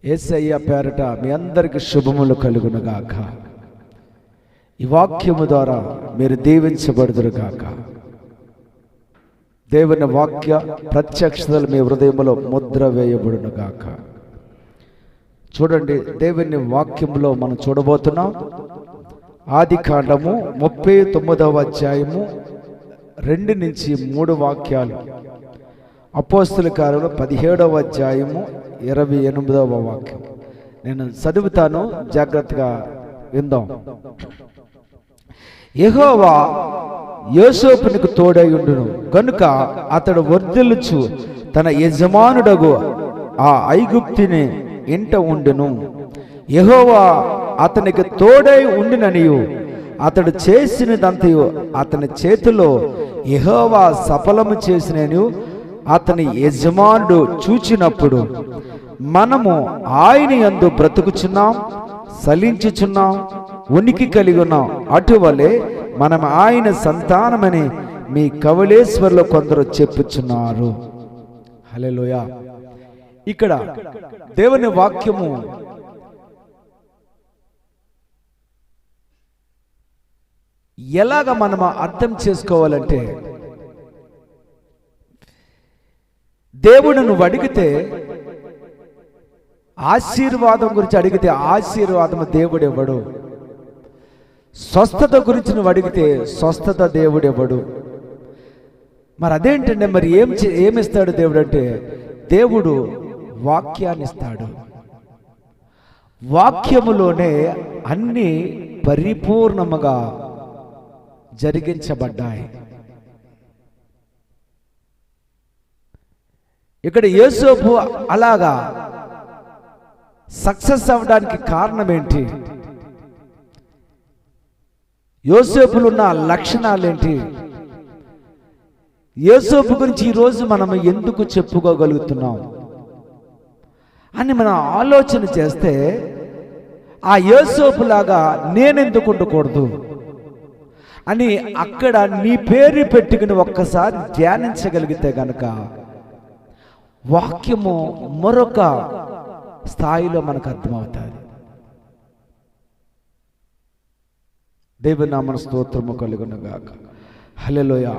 యేసయ్య పేరట మీ అందరికి శుభములు కలుగును గాక. ఈ వాక్యము ద్వారా మీరు దీవించబడుదురు గాక. దేవుని వాక్య ప్రత్యక్షతలు మీ హృదయంలో ముద్ర వేయబడును గాక. చూడండి, దేవుని వాక్యంలో మనం చూడబోతున్నాం. ఆదికాండము 39వ అధ్యాయము 2-3 వాక్యాలు. అపోస్తలుల కార్యములు 17వ అధ్యాయము 28వ వాక్యం. నేను చదువుతాను, జాగ్రత్తగా విందాం. యెహోవా యోసేపునకు తోడై ఉండును గనుక అతడు వర్ధిల్లుచు తన యజమానుడగు ఆ ఐగుప్తుని ఇంట ఉండును. యెహోవా అతనికి తోడై ఉండిననియు అతడు చేసినదంతయు అతని చేతిలో యెహోవా సఫలము చేసినను అతని యజమానుడు చూచినప్పుడు మనము ఆయన యందు బ్రతుకుచున్నాం, సలించుచున్నాం, ఉనికి కలిగి ఉన్నాం. అటువలే మనం ఆయన సంతానమని మీ కవలేశ్వరులు కొందరు చెప్పుచున్నారు. హల్లెలూయా. ఇక్కడ దేవుని వాక్యము ఎలాగ మనం అర్థం చేసుకోవాలంటే, దేవుడు నువ్వు అడిగితే ఆశీర్వాదం గురించి అడిగితే ఆశీర్వాదము దేవుడు ఇవ్వడు. స్వస్థత గురించి నువ్వు అడిగితే స్వస్థత దేవుడు ఇవ్వడు. మరి అదేంటంటే, మరి ఏమిస్తాడు దేవుడు అంటే, దేవుడు వాక్యాన్ని ఇస్తాడు. వాక్యములోనే అన్నీ పరిపూర్ణముగా జరిగించబడ్డాయి. ఇక్కడ యోసేపు అలాగా సక్సెస్ అవ్వడానికి కారణం ఏంటి? యోసేపులో ఉన్న లక్షణాలు ఏంటి? యోసేపు గురించి ఈరోజు మనం ఎందుకు చెప్పుకోగలుగుతున్నాం అని మనం ఆలోచన చేస్తే, ఆ యోసేపు లాగా నేనెందుకు ఉండకూడదు అని అక్కడ నీ పేరు పెట్టుకుని ఒక్కసారి ధ్యానించగలిగితే గనక వాక్యము మరొక స్థాయిలో మనకు అర్థమవుతుంది. దేవుని నామ స్తోత్రము కలుగును గాక. హల్లెలూయా.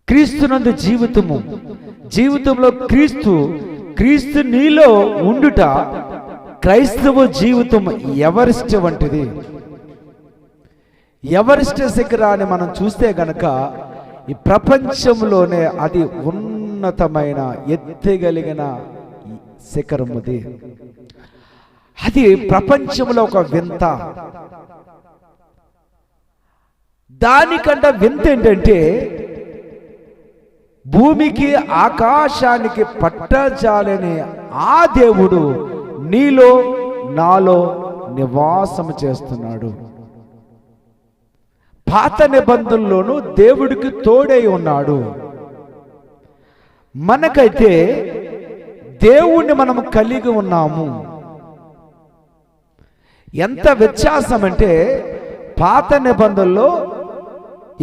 క్రీస్తునందు జీవితంలో క్రీస్తు నీలో ఉండుట క్రైస్తవ జీవితం ఎవరెస్ట్ వంటిది. ఎవరెస్ట్ శిఖరాన్ని మనం చూస్తే గనక ఈ ప్రపంచంలోనే అది ఉన్నతమైన ఎత్తగలిగిన శిఖరముది. అది ప్రపంచంలో ఒక వింత. దానికంటే వింత ఏంటంటే, భూమికి ఆకాశానికి పట్టజాలని ఆ దేవుడు నీలో నాలో నివాసం చేస్తున్నాడు. పాత నిబంధనలోనూ దేవుడికి తోడై ఉన్నాడు. మనకైతే దేవుణ్ణి మనం కలిగి ఉన్నాము. ఎంత వ్యత్యాసం అంటే, పాత నిబంధనలో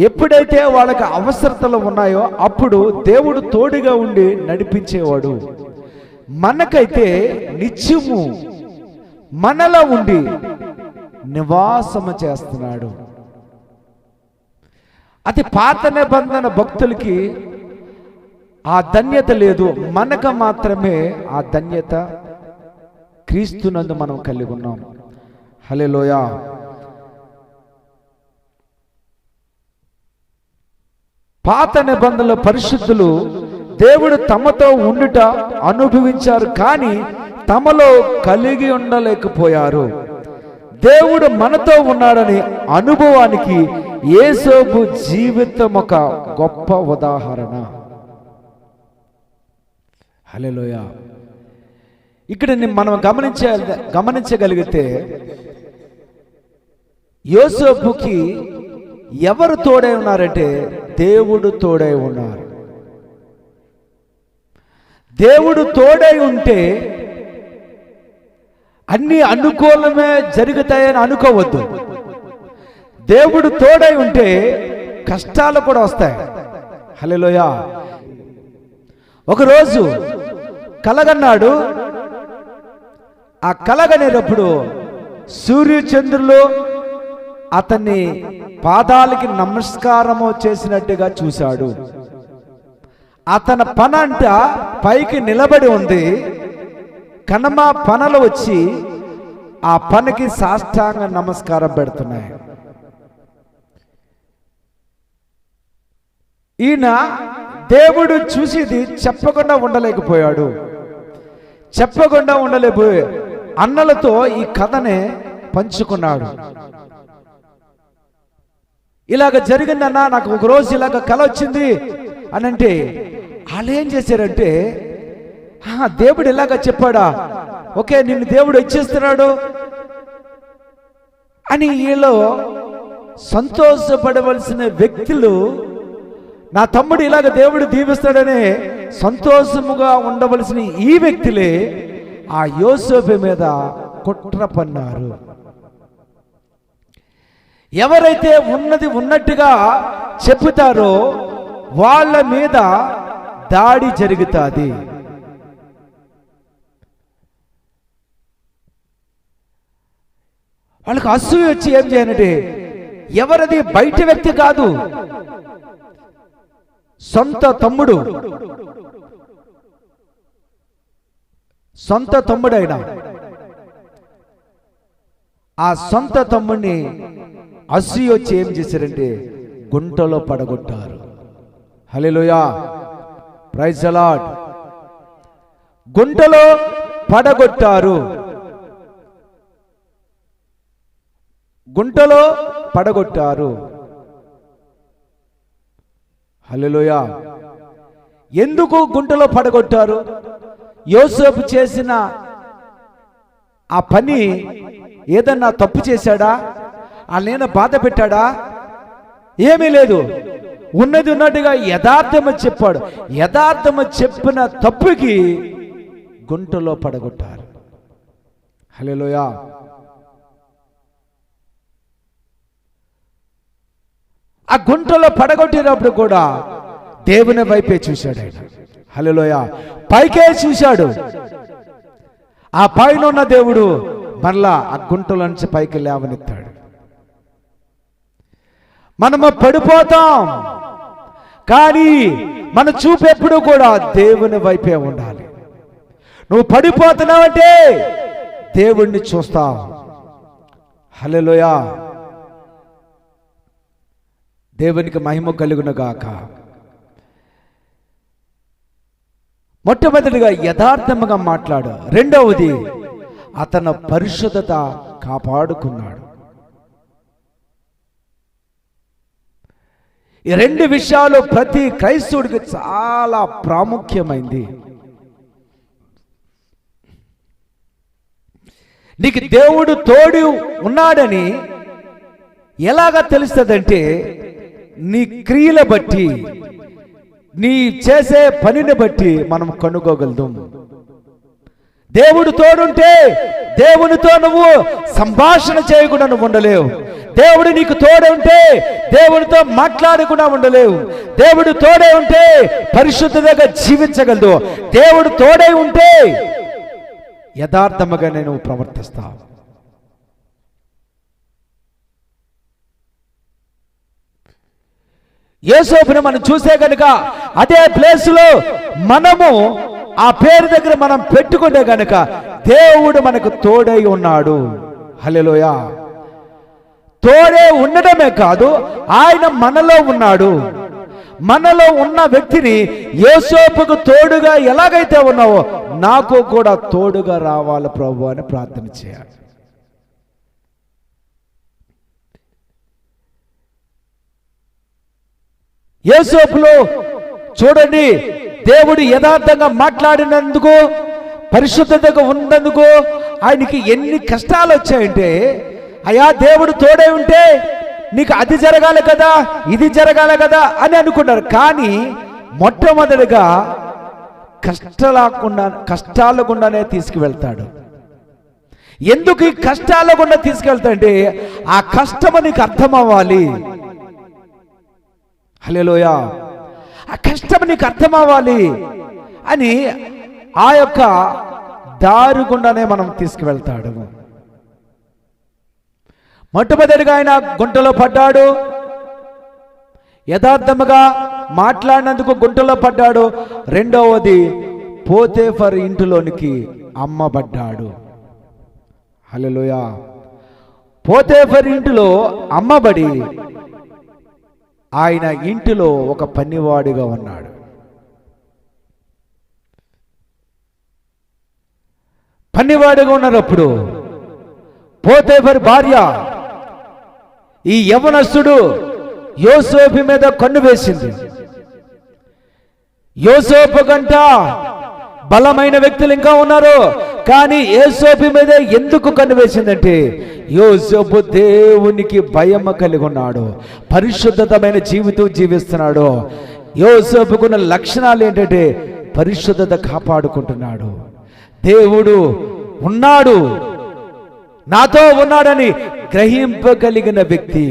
ఎప్పుడైతే వాళ్ళకి అవసరతలు ఉన్నాయో అప్పుడు దేవుడు తోడుగా ఉండి నడిపించేవాడు. మనకైతే నిత్యము మనలో ఉండి నివాసము చేస్తున్నాడు. అది పాత నిబంధన భక్తులకి ఆ ధన్యత లేదు. మనకు మాత్రమే ఆ ధన్యత క్రీస్తునందు మనం కలిగి ఉన్నాం. హల్లెలూయా. పాత నిబంధనల పరిశుద్ధులు దేవుడు తమతో ఉండుట అనుభవించారు, కానీ తమలో కలిగి ఉండలేకపోయారు. దేవుడు మనతో ఉన్నాడని అనుభవానికి యోసేపు జీవితం ఒక గొప్ప ఉదాహరణ. హల్లెలూయా. ఇక్కడ మనం గమనించగలిగితే, యోసేపుకి ఎవరు తోడై ఉన్నారంటే దేవుడు తోడై ఉన్నారు. దేవుడు తోడై ఉంటే అన్ని అనుకూలమే జరుగుతాయని అనుకోవద్దు. దేవుడు తోడై ఉంటే కష్టాలు కూడా వస్తాయి. హల్లెలూయా. ఒకరోజు కలగన్నాడు. ఆ కలగనేటప్పుడు సూర్యచంద్రులు అతన్ని పాదాలకి నమస్కారము చేసినట్టుగా చూశాడు. అతని పనంట పైకి నిలబడి ఉంది. కనమ పనలు వచ్చి ఆ పనికి సాష్టాంగ నమస్కారం పెడుతున్నాయి. ఈయన దేవుడు చూసిది చెప్పకుండా ఉండలేకపోయాడు. అన్నలతో ఈ కథనే పంచుకున్నాడు. ఇలాగ జరిగిందన్నా, నాకు ఒకరోజు ఇలాగ కల వచ్చింది అని అంటే వాళ్ళు ఏం చేశారంటే, దేవుడు ఇలాగ చెప్పాడా, ఓకే నిన్ను దేవుడు ఇచ్చేస్తున్నాడు అని వీళ్ళు సంతోషపడవలసిన వ్యక్తులు, నా తమ్ముడు ఇలాగ దేవుడు దీవిస్తాడనే సంతోషముగా ఉండవలసిన ఈ వ్యక్తులే ఆ యోసేపు మీద కుట్ర పన్నారు. ఎవరైతే ఉన్నది ఉన్నట్టుగా చెబుతారో వాళ్ళ మీద దాడి జరుగుతుంది. వాళ్ళకి అసూయ వచ్చి ఏం చేయాలంటే, ఎవరది బయట వ్యక్తి కాదు, సొంత తమ్ముడైనా ఆ సొంత తమ్ముడిని అసూయ వచ్చి ఏం చేశారంటే గుంటలో పడగొట్టారు. హల్లెలూయా, ప్రైజ్ ది లార్డ్. గుంటలో పడగొట్టారు. హల్లెలూయా. ఎందుకు గుంటలో పడగొట్టారు? యోసేపు చేసిన ఆ పని ఏదన్నా తప్పు చేశాడా? వాళ్ళైనా బాధ పెట్టాడా? ఏమీ లేదు. ఉన్నది ఉన్నట్టుగా యథార్థము చెప్పాడు. యథార్థము చెప్పిన తప్పుకి గుంటలో పడగొట్టారు. హల్లెలూయా. ఆ గుంటలో పడగొట్టినప్పుడు కూడా దేవుని వైపే చూశాడు ఆయన. హల్లెలూయా. పైకే చూశాడు. ఆ పైన ఉన్న దేవుడు మరలా ఆ గుంటలో నుంచి పైకి లేవనెత్తాడు. మనము పడిపోతాం, కానీ మన చూపు ఎప్పుడు కూడా దేవుని వైపే ఉండాలి. నువ్వు పడిపోతున్నావంటే దేవుణ్ణి చూస్తావు. హల్లెలూయా. దేవునికి మహిమ కలుగును గాక. మొట్టమొదటిగా యథార్థముగా మాట్లాడు. రెండవది అతను పరిశుద్ధత కాపాడుకున్నాడు. ఈ రెండు విషయాలు ప్రతి క్రైస్తవుడికి చాలా ప్రాముఖ్యమైంది. నీకు దేవుడు తోడు ఉన్నాడని ఎలాగ తెలుస్తుందంటే, నీ క్రియల బట్టి, నీ చేసే పనిని బట్టి మనం కనుగోగలుగుతాం. దేవుడు తోడుంటే దేవునితో నువ్వు సంభాషణ చేయకుండా నువ్వు ఉండలేవు. దేవుడు నీకు తోడే ఉంటే దేవునితో మాట్లాడకుండా ఉండలేవు. దేవుడు తోడే ఉంటే పరిశుద్ధతగా జీవించగలదు. దేవుడు తోడే ఉంటే యథార్థముగా నువ్వు ప్రవర్తిస్తావు. యోసేపుని మనం చూసే కనుక అదే ప్లేస్ లో మనము ఆ పేరు దగ్గర మనం పెట్టుకుంటే కనుక దేవుడు మనకు తోడై ఉన్నాడు. హల్లెలూయా. తోడే ఉండడమే కాదు, ఆయన మనలో ఉన్నాడు. మనలో ఉన్న వ్యక్తిని యోసేపుకు తోడుగా ఎలాగైతే ఉన్నావో నాకు కూడా తోడుగా రావాలి ప్రభు అని ప్రార్థన చేయాలి. యోసేపులో చూడండి, దేవుడు యథార్థంగా మాట్లాడినందుకు, పరిశుద్ధతగా ఉన్నందుకు ఆయనకి ఎన్ని కష్టాలు వచ్చాయంటే, అయ్యా దేవుడు తోడే ఉంటే నీకు అది జరగాలి కదా, ఇది జరగాలి కదా అని అనుకున్నారు. కానీ మొట్టమొదటిగా కష్టాల గుండానే తీసుకువెళ్తాడు. ఎందుకు ఈ కష్టాల గుండా తీసుకెళ్తాడంటే, ఆ కష్టము నీకు అర్థం అవ్వాలి. హల్లెలూయా. ఆ కష్టం నీకు అర్థం అవ్వాలి అని ఆ యొక్క దారి గుండానే మనం తీసుకువెళ్తాడు. మొట్టమొదటిగా ఆయన గుంటలో పడ్డాడు, యథార్థముగా మాట్లాడినందుకు గుంటలో పడ్డాడు. రెండవది పోతేఫర్ ఇంటిలోనికి అమ్మబడ్డాడు. హల్లెలూయా. పోతేఫర్ ఇంటిలో అమ్మబడి ఆయన ఇంటిలో ఒక పనివాడిగా ఉన్నాడు. పనివాడిగా ఉన్నప్పుడు పోతేఫర్ భార్య ఈ యవనస్తుడు యోసేపు మీద కన్ను వేసింది. యోసేపు కంట బలమైన వ్యక్తులు ఇంకా ఉన్నారు, కానీ యోసేపు మీద ఎందుకు కన్ను వేసిందంటే యోసేపు దేవునికి భయం కలిగి ఉన్నాడు, పరిశుద్ధమైన జీవితం జీవిస్తున్నాడు. యోసేపుకున్న లక్షణాలు ఏంటంటే పరిశుద్ధత కాపాడుకుంటున్నాడు. దేవుడు ఉన్నాడు, నాతో ఉన్నాడని గ్రహింపగలిగిన వ్యక్తి.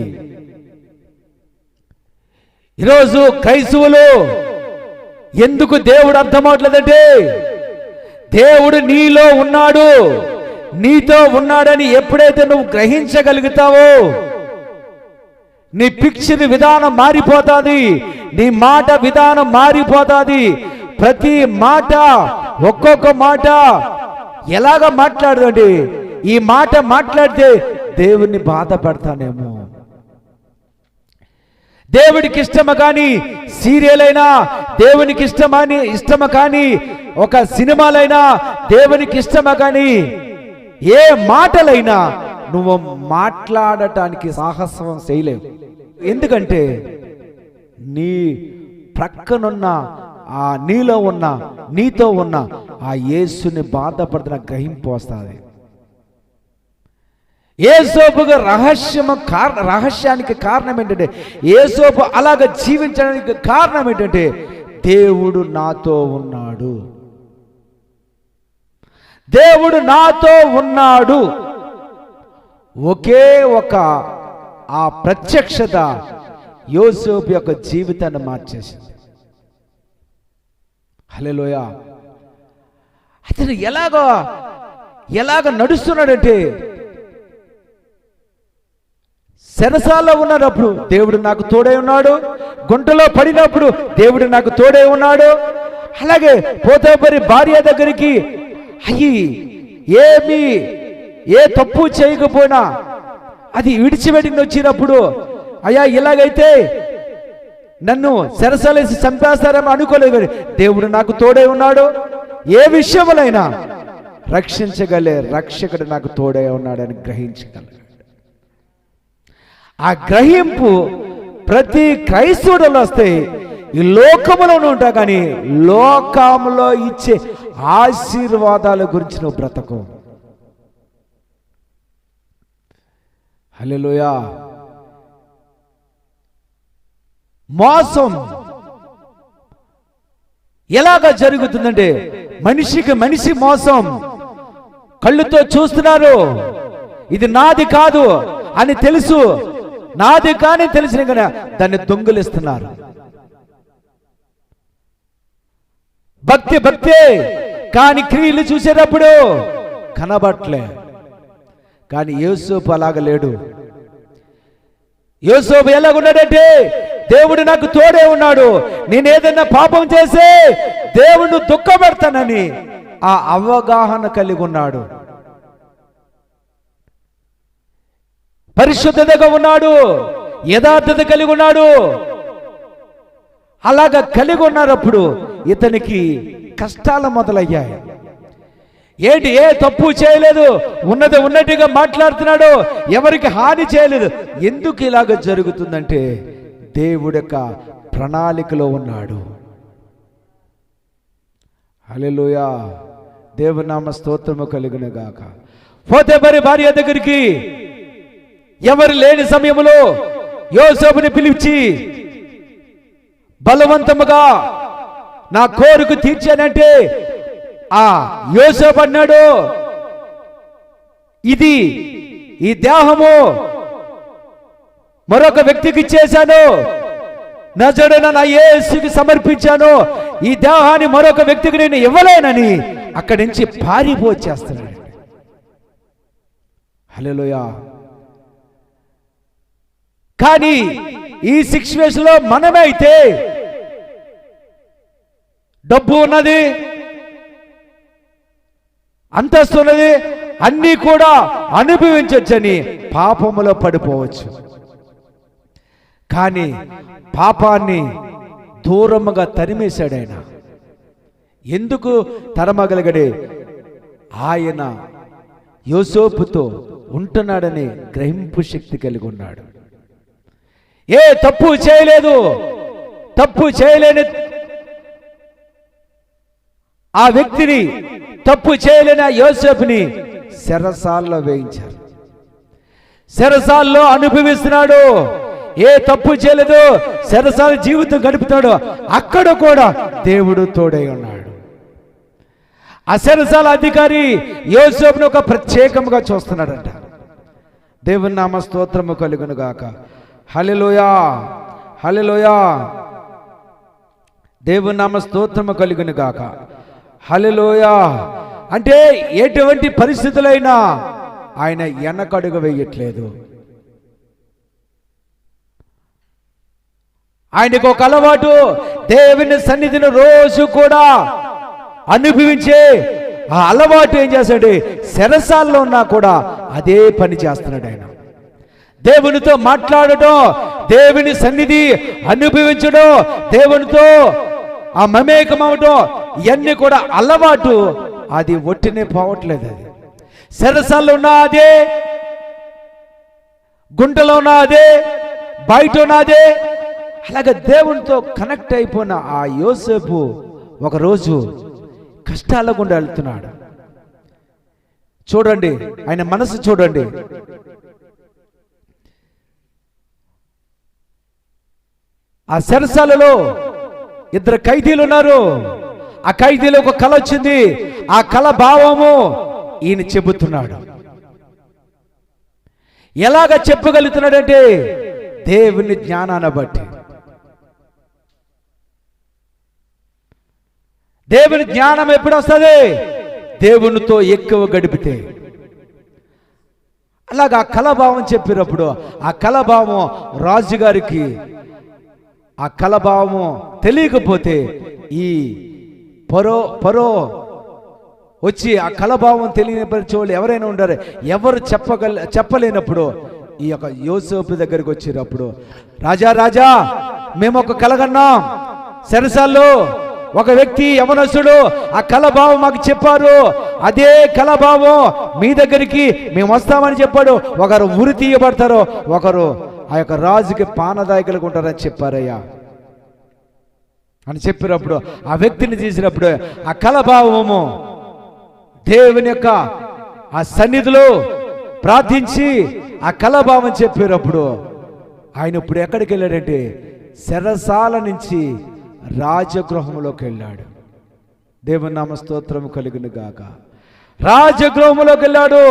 ఈరోజు క్రైస్తవులు ఎందుకు దేవుడు అర్థమవట్లేదంటే దేవుడు నీలో ఉన్నాడు, నీతో ఉన్నాడని ఎప్పుడైతే నువ్వు గ్రహించగలుగుతావో నీ పిక్చర్ విధానం మారిపోతుంది, నీ మాట విధానం మారిపోతుంది. ప్రతి మాట, ఒక్కొక్క మాట ఎలాగ మాట్లాడదండి, ఈ మాట మాట్లాడితే దేవుణ్ణి బాధ పెడతానేమో, దేవుడికి ఇష్టమ కానీ సీరియల్ అయినా దేవునికి ఇష్టమ కానీ ఒక సినిమాలైనా దేవునికి ఇష్టమ కానీ ఏ మాటలైనా నువ్వు మాట్లాడటానికి సాహసం చేయలేవు. ఎందుకంటే నీ ప్రక్కనున్న ఆ నీలో ఉన్న నీతో ఉన్న ఆ యేసుని బాధపడుతున్న గ్రహింపు వస్తుంది. యేసోపుగా రహస్యానికి కారణం ఏంటంటే, యేసోపు అలాగ జీవించడానికి కారణం ఏంటంటే దేవుడు నాతో ఉన్నాడు, దేవుడు నాతో ఉన్నాడు. ఒకే ఒక ఆ ప్రత్యక్షత యోసేపు యొక్క జీవితాన్ని మార్చేసింది. హల్లెలూయా. అతను ఎలాగ నడుస్తున్నాడంటే, చెరసాల్లో ఉన్నప్పుడు దేవుడు నాకు తోడై ఉన్నాడు, గుంటలో పడినప్పుడు దేవుడు నాకు తోడై ఉన్నాడు. అలాగే పోతేఫరు భార్య దగ్గరికి ఏ తప్పు చేయకపోయినా అది విడిచిపెట్టుకుని వచ్చినప్పుడు, అయ్యా ఇలాగైతే నన్ను చెరసాలేసి చంపేస్తారని అనుకోలేదు, కానీ దేవుడు నాకు తోడై ఉన్నాడు, ఏ విషయములైనా రక్షించగలే రక్షకుడు నాకు తోడై ఉన్నాడని గ్రహించగలరు. ఆ గ్రహింపు ప్రతి క్రైస్తవుడిలో వస్తే ఈ లోకములోనే ఉంటా, కానీ లోకములో ఇచ్చే ఆశీర్వాదాల గురించి నువ్వు బ్రతకు. హల్లెలూయా. మోసం ఎలాగ జరుగుతుందంటే, మనిషికి మనిషి మోసం. కళ్ళుతో చూస్తున్నారు, ఇది నాది కాదు అని తెలుసు, నాది కానీ తెలిసిన కానీ దాన్ని దొంగిలిస్తున్నారు. భక్తి కానీ క్రియలు చూసేటప్పుడు కనబట్లే. కానీ యోసేపు అలాగ లేడు. యోసేపు ఎలాగున్నాడంటే, దేవుడు నాకు తోడే ఉన్నాడు, నేను ఏదైనా పాపం చేస్తే దేవుడు దుఃఖపెడతానని ఆ అవగాహన కలిగి ఉన్నాడు. పరిశుద్ధతగా ఉన్నాడు, యథార్థత కలిగి ఉన్నాడు. అలాగా కలిగి ఉన్నప్పుడు ఇతనికి కష్టాలు మొదలయ్యాయి. ఏంటి, ఏ తప్పు చేయలేదు, ఉన్నది ఉన్నట్టుగా మాట్లాడుతున్నాడు, ఎవరికి హాని చేయలేదు. ఎందుకు ఇలాగ జరుగుతుందంటే దేవుడి యొక్క ప్రణాళికలో ఉన్నాడు. హల్లెలూయా. దేవుని నామ స్తోత్రము కలుగును గాక. పోతేఫరు భార్య దగ్గరికి ఎవరు లేని సమయంలో యోసేపుని పిలిచి బలవంతముగా నా కోరిక తీర్చానంటే ఆ యోసేపు అన్నాడు, ఈ దేహము మరొక వ్యక్తికి ఇచ్చేశాను, నజరేయుడైన యేసుకి సమర్పించాను, ఈ దేహాన్ని మరొక వ్యక్తికి నేను ఇవ్వలేనని అక్కడి నుంచి పారిపోచేస్తున్నాడు. హల్లెలూయా. కానీ ఈ సిచ్యువేషన్లో మనమైతే డబ్బు ఉన్నది, అంతస్తు ఉన్నది, అన్నీ కూడా అనుభవించవచ్చని పాపములో పడిపోవచ్చు. కానీ పాపాన్ని దూరముగా తరిమేశాడు ఆయన. ఎందుకు తరమగలిగడే? ఆయన యోసేపుతో ఉంటున్నాడని గ్రహింపు శక్తి కలిగి ఉన్నాడు. ఏ తప్పు చేయలేదు, తప్పు చేయలేని ఆ వ్యక్తిని, తప్పు చేయలేని ఆ యోసేపుని చెరసాల్లో వేయించారు. చెరసాల్లో అనుభవిస్తున్నాడు. ఏ తప్పు చేయలేదు, చెరసాల జీవితం గడుపుతాడు. అక్కడ కూడా దేవుడు తోడై ఉన్నాడు. ఆ చెరసాల అధికారి యోసేపును ఒక ప్రత్యేకంగా చూస్తున్నాడంట. దేవుని నామ స్తోత్రము కలుగును గాక. హల్లెలూయా, హల్లెలూయా. దేవుని నామ స్తోత్రము కలుగును గాక. హల్లెలూయా. అంటే ఎటువంటి పరిస్థితులైనా ఆయన వెనకడుగు వేయట్లేదు. ఆయనకు ఒక అలవాటు, దేవుని సన్నిధిని రోజు కూడా అనుభవించే ఆ అలవాటు ఏం చేశాడు? చెరసాల్లో ఉన్నా కూడా అదే పని చేస్తున్నాడు ఆయన. దేవునితో మాట్లాడటం, దేవుని సన్నిధి అనుభవించడం, దేవునితో ఆ మమేకం అవటం, ఇవన్నీ కూడా అలవాటు. అది ఒట్టినే పోవట్లేదు. అది చెరసాల్లో ఉన్నా అదే, గుంటలో ఉన్నా అదే, బయట ఉన్నా అదే. అలాగే దేవునితో కనెక్ట్ అయిపోయిన ఆ యోసేపు ఒకరోజు కష్టాల గుండా వెళ్తున్నాడు. చూడండి ఆయన మనసు చూడండి. ఆ చెరసాలలో ఇద్దరు ఖైదీలు ఉన్నారు. ఆ ఖైదీలో ఒక కళ వచ్చింది. ఆ కళ భావము ఈయన చెబుతున్నాడు. ఎలాగ చెప్పగలుగుతున్నాడంటే దేవుని జ్ఞానాన్ని బట్టి. దేవుని జ్ఞానం ఎప్పుడు వస్తుంది? దేవునితో ఎక్కువ గడిపితే. అలాగా ఆ కళాభావం చెప్పినప్పుడు ఆ కళాభావం రాజుగారికి ఆ కళాభావము తెలియకపోతే ఈ పరో వచ్చి ఆ కళాభావం తెలియని వాళ్ళు ఎవరైనా ఉంటారు. ఎవరు చెప్పలేనప్పుడు ఈ యొక్క యోసేపు దగ్గరికి వచ్చినప్పుడు, రాజా రాజా మేము ఒక కలగన్నాం, చెరసాల్లో ఒక వ్యక్తి యవనస్తుడు ఆ కళాభావం మాకు చెప్పారు, అదే కళాభావం మీ దగ్గరికి మేము వస్తామని చెప్పాడు. ఒకరు ఉరి తీయబడతారు, ఒకరు ఆ యొక్క రాజుకి పానదాయకులుగా ఉంటారని చెప్పారయ్యా అని చెప్పినప్పుడు ఆ వ్యక్తిని తీసినప్పుడు ఆ కళాభావము దేవుని యొక్క ఆ సన్నిధిలో ప్రార్థించి ఆ కళాభావం చెప్పినప్పుడు ఆయన ఇప్పుడు ఎక్కడికి వెళ్ళాడంటే చెరసాల నుంచి రాజగృహంలోకి వెళ్ళాడు. దేవుని నామ స్తోత్రము కలుగును గాక. రాజగృహంలోకి వెళ్ళాడు.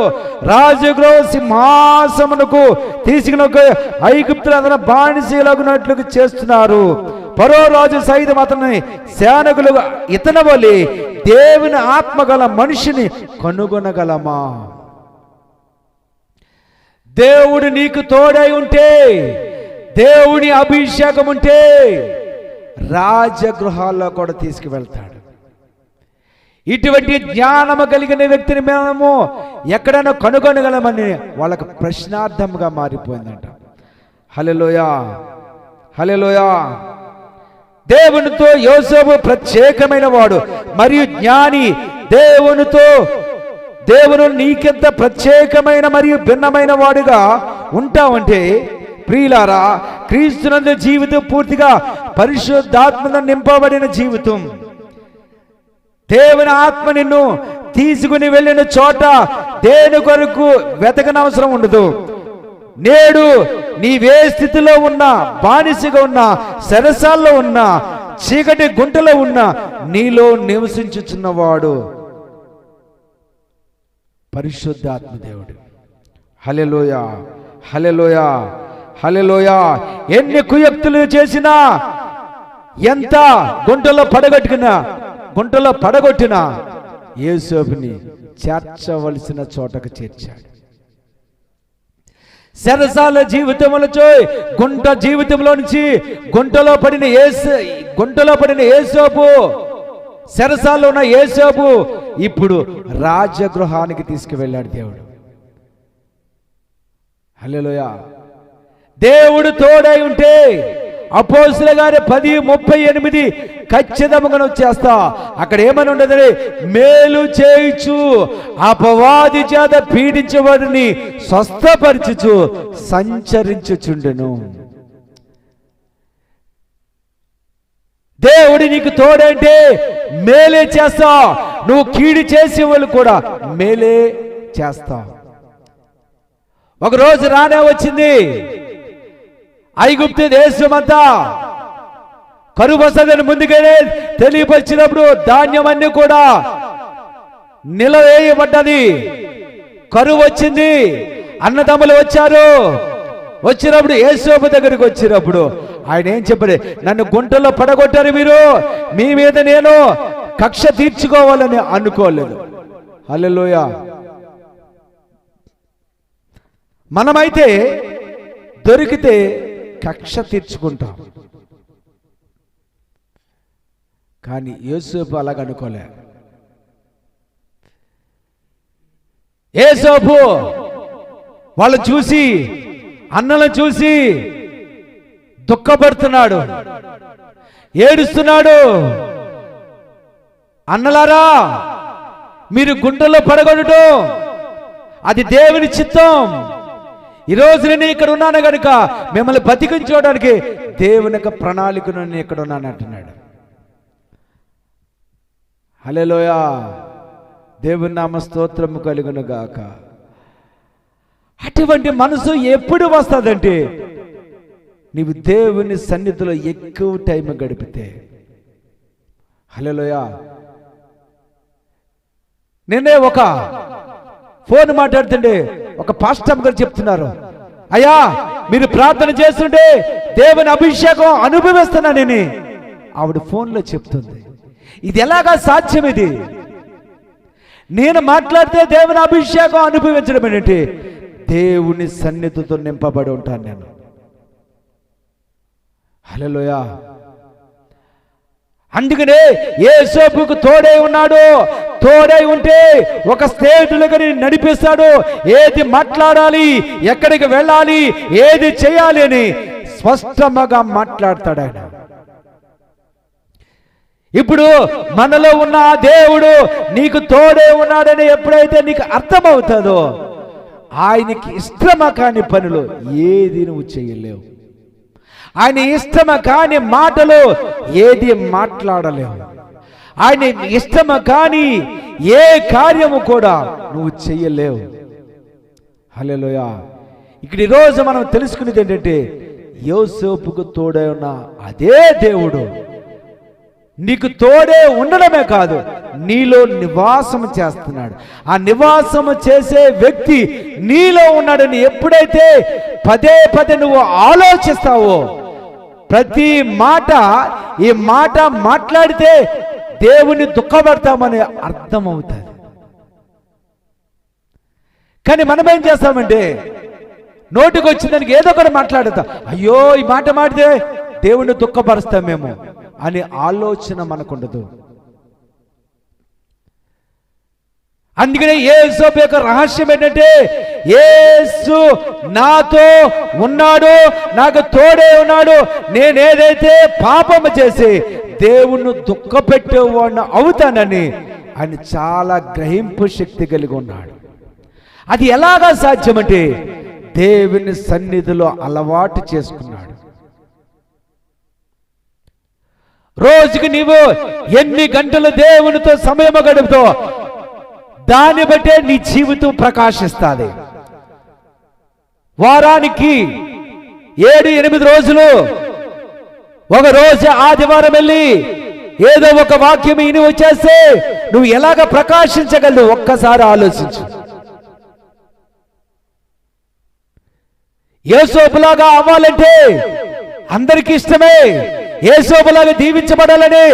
రాజగృహ సింహాసమునకు తీసుకుని ఐగుప్తులు అతను బానిసలాగునట్లుగా చేస్తున్నారు. ఫరో రాజు సైతం అతని సేనకులుగా ఇతని వలె దేవుని ఆత్మగల మనిషిని కనుగొనగలమా? దేవుడు నీకు తోడై ఉంటే, దేవుని అభిషేకం ఉంటే రాజగృహాల్లో కూడా తీసుకువెళ్తాడు. ఇటువంటి జ్ఞానము కలిగిన వ్యక్తిని మేము ఎక్కడైనా కనుగొనగలమని వాళ్ళకు ప్రశ్నార్థంగా మారిపోయిందంట. హల్లెలూయా, హల్లెలూయా. దేవునితో యోసేపు ప్రత్యేకమైన వాడు మరియు జ్ఞాని. దేవుడు నీకెంత ప్రత్యేకమైన మరియు భిన్నమైన వాడుగా ఉంటావంటే ప్రియులారా, క్రీస్తునందు జీవితం పూర్తిగా పరిశుద్ధాత్మతో నింపబడిన జీవితం. దేవుని ఆత్మ నిన్ను తీసుకుని వెళ్ళిన చోట దేని కొరకు వెతకనవసరం ఉండదు. నేడు నీవే స్థితిలో ఉన్నా, బానిసగా ఉన్నా, సరసాల్లో ఉన్నా, చీకటి గుంటలో ఉన్నా, నీలో నివసించుచున్నవాడు పరిశుద్ధాత్మ దేవుడు. హల్లెలూయా, హల్లెలూయా, హల్లెలూయా. ఎన్ని కుయుక్తులు చేసినా ఎంత గుంటలో పడగొట్టిన యోసేపుని చేర్చవలసిన చోటకు చేర్చాడు. చెరసాల జీవితంలో నుంచి గుంటలో పడిన యోసేపు, చెరసాల్లో ఉన్న యోసేపు ఇప్పుడు రాజగృహానికి తీసుకువెళ్ళాడు దేవుడు. హల్లెలూయా. దేవుడు తోడై ఉంటే అపోస్తలుల గారి 10:38 ఖచ్చితంగా వచ్చేస్తా. అక్కడ ఏమని ఉండదని, మేలు చేయుచు అపవాది చేత పీడించబడిని స్వస్థపరచుచు సంచరించుచుండెను. దేవుడు నీకు తోడంటే మేలే చేస్తా. నువ్వు కీడు చేసే వాళ్ళు కూడా మేలే చేస్తా. ఒకరోజు రానే వచ్చింది, ఐగుప్తు దేశమంతా కరువు వస్తుందని ముందుగానే తెలియపరిచినప్పుడు ధాన్యం అన్ని కూడా నిలవేయబడ్డది. కరువు వచ్చింది, అన్నదమ్ములు వచ్చినప్పుడు యోసేపు దగ్గరికి వచ్చినప్పుడు ఆయన ఏం చెప్పాడు, నన్ను గుంటలో పడగొట్టారు మీరు, మీ మీద నేను కక్ష తీర్చుకోవాలని అనుకోలేదు. హల్లెలూయా. మనమైతే దొరికితే కక్ష తీర్చుకుంటాం, కానీ యోసేపు అలాగ అనుకోలే. యోసేపు వాళ్ళు చూసి, అన్నలను చూసి దుఃఖపడుతున్నాడు, ఏడుస్తున్నాడు. అన్నలారా, మీరు గుంటలో పడగొట్టడం అది దేవుని చిత్తం. ఈరోజు నేను ఇక్కడ ఉన్నాను కనుక మిమ్మల్ని బతికించుకోవడానికి దేవుని యొక్క ప్రణాళికను నేను ఇక్కడ ఉన్నాను అంటున్నాడు. హల్లెలూయా. దేవుని నామ స్తోత్రము కలుగును గాక. అటువంటి మనసు ఎప్పుడు వస్తుందంటే నీవు దేవుని సన్నిధిలో ఎక్కువ టైం గడిపితే. హల్లెలూయా. నేనే ఒక ఫోన్ మాట్లాడుతుండే ఒక పాస్టర్ గారు చెప్తున్నారు, అయ్యా మీరు ప్రార్థన చేస్తుంటే దేవుని అభిషేకం అనుభవిస్తున్నానని ఆవిడ ఫోన్లో చెప్తుంది. ఇది ఎలాగా సాధ్యం? ఇది నేను మాట్లాడితే దేవుని అభిషేకం అనుభవించడం ఏంటి? దేవుని సన్నిధితో నింపబడి ఉంటాను నేను. హల్లెలూయా. అందుకనే యోసేపుకు తోడై ఉన్నాడు. తోడై ఉంటే ఒక స్నేహితులుగా నడిపిస్తాడు. ఏది మాట్లాడాలి, ఎక్కడికి వెళ్ళాలి, ఏది చేయాలి అని స్పష్టంగా మాట్లాడతాడు ఆయన. ఇప్పుడు మనలో ఉన్న దేవుడు నీకు తోడే ఉన్నాడని ఎప్పుడైతే నీకు అర్థమవుతుందో ఆయనకి ఇష్టమ కాని పనులు ఏది నువ్వు చేయలేవు. ఆయన ఇష్టమ కాని మాటలు ఏది మాట్లాడలేవు. ఆయన ఇష్టమ కాని ఏ కార్యము కూడా నువ్వు చెయ్యలేవు. హల్లెలూయా. ఇక్కడ ఈరోజు మనం తెలుసుకునేది ఏంటంటే యోసేపుకు తోడై ఉన్న అదే దేవుడు నీకు తోడే ఉండడమే కాదు, నీలో నివాసం చేస్తున్నాడు. ఆ నివాసము చేసే వ్యక్తి నీలో ఉన్నాడని ఎప్పుడైతే పదే పదే నువ్వు ఆలోచిస్తావో, ప్రతి మాట ఈ మాట మాట్లాడితే దేవుని దుఃఖపడతామని అర్థమవుతుంది. కానీ మనం ఏం చేస్తామంటే నోటికి వచ్చిందానికి ఏదో ఒకటి మాట్లాడతాం. అయ్యో ఈ మాట మాడితే దేవుణ్ణి దుఃఖపరుస్తామేమో అనే ఆలోచన మనకుండదు. అందుకనే యేసు యొక్క రహస్యం ఏంటంటే యేసు నాతో ఉన్నాడు, నాకు తోడే ఉన్నాడు. నేనేదైతే పాపము చేసి దేవుణ్ణి దుఃఖపెట్టేవాడిని అవుతానని ఆయన చాలా గ్రహింపు శక్తి కలిగి ఉన్నాడు. అది ఎలాగా సాధ్యమంటే దేవుని సన్నిధిలో అలవాటు చేసుకున్నాడు. రోజుకి నీవు ఎన్ని గంటలు దేవునితో సమయం గడుపుతావు దాన్ని బట్టే నీ జీవితం ప్రకాశిస్తుంది. వారానికి 7-8 రోజులు, ఒక రోజు ఆదివారం వెళ్ళి ఏదో ఒక వాక్యం ఇని వచ్చేస్తే నువ్వు ఎలాగ ప్రకాశించగలవు ఒక్కసారి ఆలోచించు. యోసేపులాగా అవ్వాలంటే అందరికీ ఇష్టమే. యేసోపులాగా దీవించబడాలని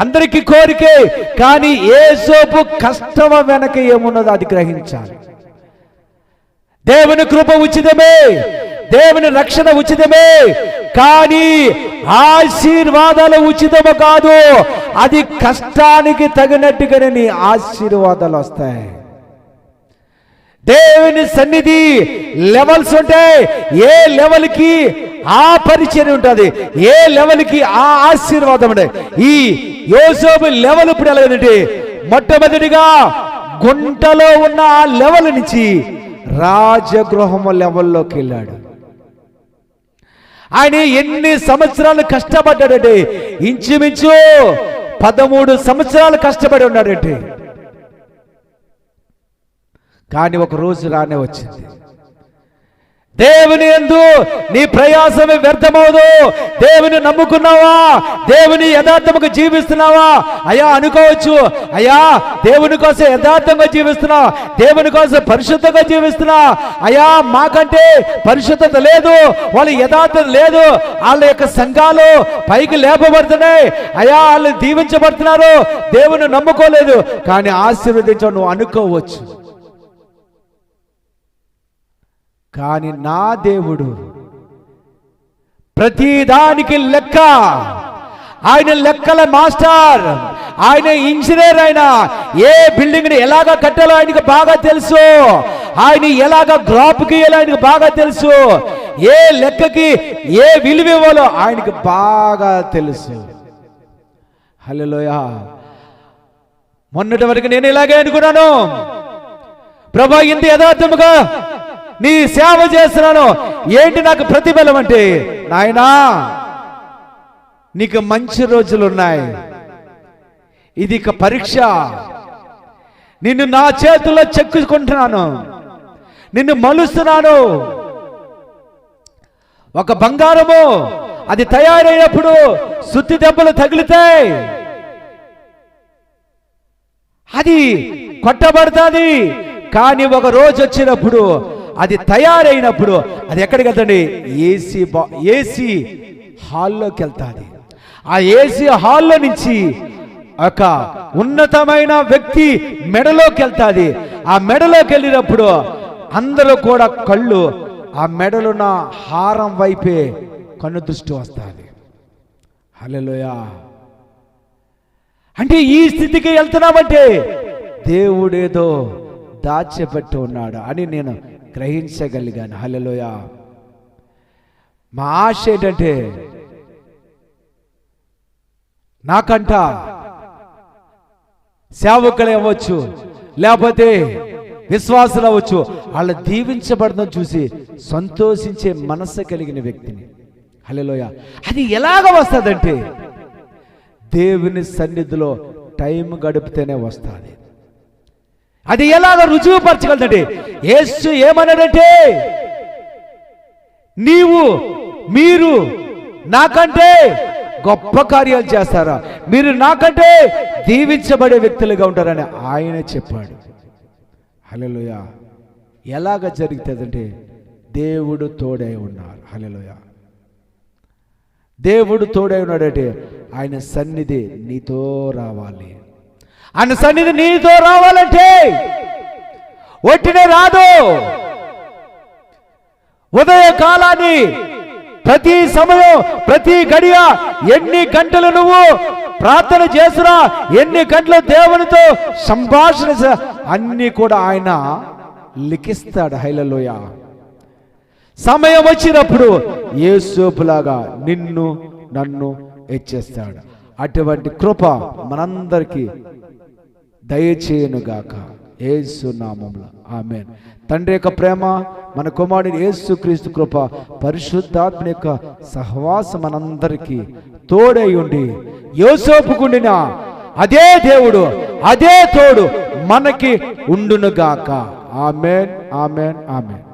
అందరికీ కోరికే. కానీ యేసోపు కష్టం వెనక ఏమున్నదో అది గ్రహించాలి. దేవుని కృప ఉచితమే, దేవుని రక్షణ ఉచితమే, కానీ ఆశీర్వాదాలు ఉచితము కాదు. అది కష్టానికి తగినట్టుగానే నీ ఆశీర్వాదాలు వస్తాయి. దేవుని సన్నిధి లెవెల్స్ ఉంటాయి. ఏ లెవెల్కి ఆ పరిచయం ఉంటుంది, ఏ లెవెల్కి ఆ ఆశీర్వాదం ఉంటాయి. ఈ యోసేపు లెవెల్ ఇప్పుడు ఎలాగంటే, మొట్టమొదటిగా గుంటలో ఉన్న ఆ లెవెల్ నుంచి రాజగృహము లెవెల్లోకి వెళ్ళాడు. ఆయన ఎన్ని సంవత్సరాలు కష్టపడ్డాడంటే, ఇంచుమించు 13 సంవత్సరాలు కష్టపడి ఉన్నాడంటే. కానీ ఒక రోజు రానే వచ్చింది. దేవుని యందు నీ ప్రయాసమే వ్యర్థమవుదు. దేవుని నమ్ముకున్నావా, దేవుని యథార్థముగా జీవిస్తున్నావా? అయ్యా అనుకోవచ్చు, అయ్యా దేవుని కోసం యథార్థంగా జీవిస్తున్నా, దేవుని కోసం పరిశుద్ధంగా జీవిస్తున్నా, అయ్యా మాకంటే పరిశుద్ధత లేదు, వాళ్ళ యథార్థత లేదు, వాళ్ళ యొక్క సంఘాలు పైకి లేపబడుతున్నాయి, అయ్యా వాళ్ళు దీవించబడుతున్నారు, దేవుని నమ్ముకోలేదు. కానీ ఆశీర్వదించ నువ్వు అనుకోవచ్చు. కానీ నా దేవుడు ప్రతిదానికి లెక్క. ఆయన లెక్కల మాస్టర్, ఆయన ఇంజనీర్. ఆయన ఏ బిల్డింగ్ ని ఎలాగా కట్టాలో ఆయనకు బాగా తెలుసు. ఆయన ఎలాగా గ్రాఫ్ గీయాలో ఆయనకు బాగా తెలుసు. ఏ లెక్కకి ఏ విలువ ఇవ్వాలో ఆయనకు బాగా తెలుసు. హల్లెలూయా. మొన్నటి వరకు నేను ఇలాగే అనుకున్నాను, ప్రభా ఇంత యథార్థముగా నీ సేవ చేస్తున్నాను, ఏంటి నాకు ప్రతిఫలం అంటే, నాయనా నీకు మంచి రోజులు ఉన్నాయి, ఇది ఇక పరీక్ష. నిన్ను నా చేతుల్లో చెక్కుకుంటున్నాను, నిన్ను మలుస్తున్నాను. ఒక బంగారము అది తయారైనప్పుడు సుత్తి దెబ్బలు తగిలితాయి, అది కొట్టబడుతుంది. కానీ ఒక రోజు వచ్చినప్పుడు, అది తయారైనప్పుడు అది ఎక్కడికి వెళ్తుంది? ఏసీ హాల్లోకి వెళ్తాది. ఆ ఏసీ హాల్లో నుంచి ఒక ఉన్నతమైన వ్యక్తి మెడలోకి వెళ్తాది. ఆ మెడలోకి వెళ్ళినప్పుడు అందరూ కూడా కళ్ళు ఆ మెడలున్న హారం వైపే కన్ను దృష్టి వస్తుంది. హల్లెలూయా. అంటే ఈ స్థితికి వెళ్తున్నామంటే దేవుడేదో దాచిపెట్టి ఉన్నాడు అని నేను గ్రహించగలిగాను. హల్లెలూయా. మా ఆశ ఏంటంటే, నాకంట సేవకులు అవ్వచ్చు, లేకపోతే విశ్వాసులు అవ్వచ్చు, వాళ్ళ దీవించబడడం చూసి సంతోషించే మనసు కలిగిన వ్యక్తిని. హల్లెలూయా. అది ఎలాగ వస్తుందంటే, దేవుని సన్నిధిలో టైం గడిపితేనే వస్తుంది. అది ఎలాగ రుజువుపరచగలదంటే, యేసు ఏమన్నాడంటే, మీరు నాకంటే గొప్ప కార్యాలు చేస్తారా, మీరు నాకంటే దీవించబడే వ్యక్తులుగా ఉంటారని ఆయన చెప్పాడు. హల్లెలూయా. ఎలాగ జరుగుతుందంటే, దేవుడు తోడై ఉన్నారు. హల్లెలూయా. దేవుడు తోడై ఉన్నాడంటే ఆయన సన్నిధి నీతో రావాలి. ఆయన సన్నిధి నీతో రావాలంటే ఒట్టినే రాదు. ఉదయ కాలాన్ని ప్రతి సమయం, ప్రతి గడియ, ఎన్ని గంటలు నువ్వు ప్రార్థన చేసినా, ఎన్ని గంటలు దేవునితో సంభాషణ, అన్ని కూడా ఆయన లిఖిస్తాడు. హల్లెలూయా. సమయం వచ్చినప్పుడు యేసోపులాగా నిన్ను నన్ను హెచ్చిస్తాడు. అటువంటి కృప మనందరికీ దయచేయునుగాక యేసు నామములో. ఆమేన్. తండ్రి యొక్క ప్రేమ, మన కుమారుడు యేసుక్రీస్తు కృప, పరిశుద్ధాత్మ యొక్క సహవాసం మనందరికీ తోడై ఉండి, యోసేపుకుండిన అదే దేవుడు, అదే తోడు మనకి ఉండునుగాక. ఆమేన్, ఆమేన్, ఆమేన్.